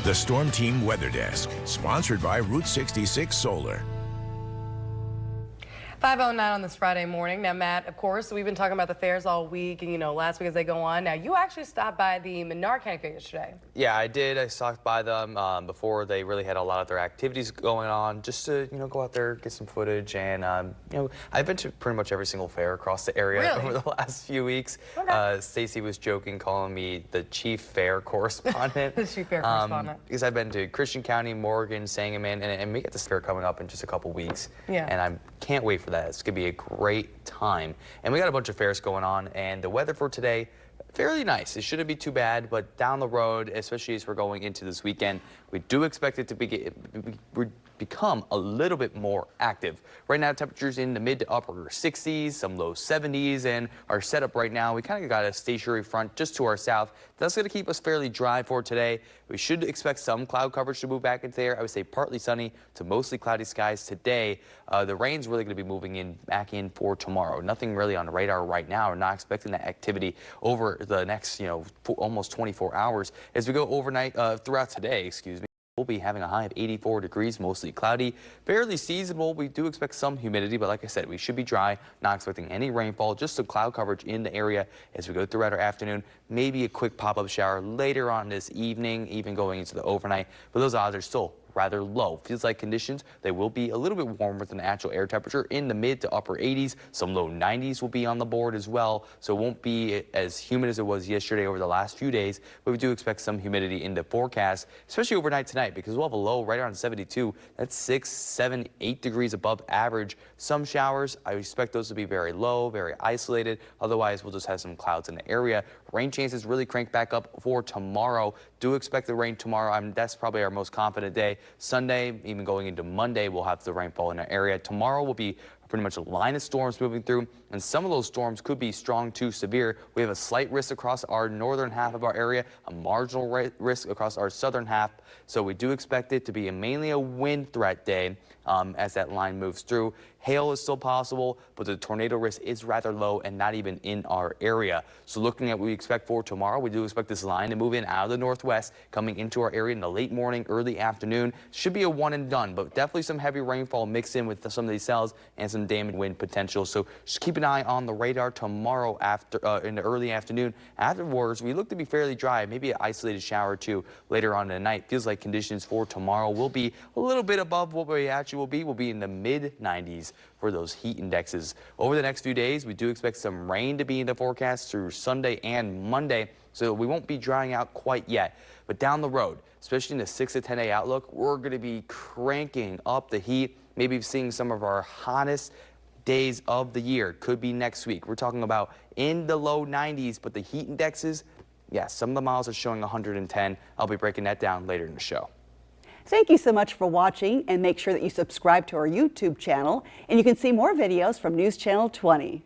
The Storm Team Weather Desk, sponsored by Route 66 Solar. 5:09 on this Friday morning. Now, Matt, of course, we've been talking about the fairs all week and, last week as they go on. Now, you actually stopped by the Bednar County Fair yesterday. Yeah, I did. I stopped by them before they really had a lot of their activities going on, just to, go out there, get some footage. And, I've been to pretty much every single fair across the area over the last few weeks. Okay. Stacy was joking, calling me the chief fair correspondent. The chief fair correspondent. Because I've been to Christian County, Morgan, Sangamon, and we get this fair coming up in just a couple weeks. Yeah. And I can't wait for that. It's going to be a great time. And we got a bunch of fairs going on, and the weather for today, fairly nice. It shouldn't be too bad, but down the road, especially as we're going into this weekend, we do expect it to become a little bit more active. Right now, temperatures in the mid to upper 60s, some low 70s, and our setup right now, we kind of got a stationary front just to our south. That's going to keep us fairly dry for today. We should expect some cloud coverage to move back into there. I would say partly sunny to mostly cloudy skies today. The rain's really going to be moving back in for tomorrow. Nothing really on the radar right now. We're not expecting that activity over the next, almost 24 hours. As we go overnight throughout today, we'll be having a high of 84 degrees, mostly cloudy, fairly seasonable. We do expect some humidity, but like I said, we should be dry, not expecting any rainfall, just some cloud coverage in the area as we go throughout our afternoon. Maybe a quick pop-up shower later on this evening, even going into the overnight, but those odds are still rather low. Feels like conditions, they will be a little bit warmer than the actual air temperature in the mid to upper 80s. Some low 90s will be on the board as well, so it won't be as humid as it was yesterday over the last few days, but we do expect some humidity in the forecast, especially overnight tonight, because we'll have a low right around 72. That's 6, 7, 8 degrees above average. Some showers, I expect those to be very low, very isolated. Otherwise, we'll just have some clouds in the area. Rain chances really crank back up for tomorrow. Do expect the rain tomorrow. That's probably our most confident day. Sunday, even going into Monday, we'll have the rainfall in our area. Tomorrow will be pretty much a line of storms moving through, and some of those storms could be strong to severe. We have a slight risk across our northern half of our area, a marginal risk across our southern half. So we do expect it to be mainly a wind threat day as that line moves through. Hail is still possible, but the tornado risk is rather low and not even in our area. So looking at what we expect for tomorrow, we do expect this line to move in out of the northwest, coming into our area in the late morning, early afternoon. Should be a one and done, but definitely some heavy rainfall mixed in with some of these cells and some damage wind potential. So just keep an eye on the radar tomorrow after in the early afternoon. Afterwards, we look to be fairly dry, maybe an isolated shower or two later on in the night. Feels like conditions for tomorrow will be a little bit above what we actually will be. We'll be in the mid 90s for those heat indexes. Over the next few days, we do expect some rain to be in the forecast through Sunday and Monday, so we won't be drying out quite yet. But down the road, especially in the 6 to 10-day outlook, we're going to be cranking up the heat, maybe seeing some of our hottest days of the year. Could be next week. We're talking about in the low 90s, but the heat indexes, yes, some of the miles are showing 110. I'll be breaking that down later in the show. Thank you so much for watching, and make sure that you subscribe to our YouTube channel, and you can see more videos from News Channel 20.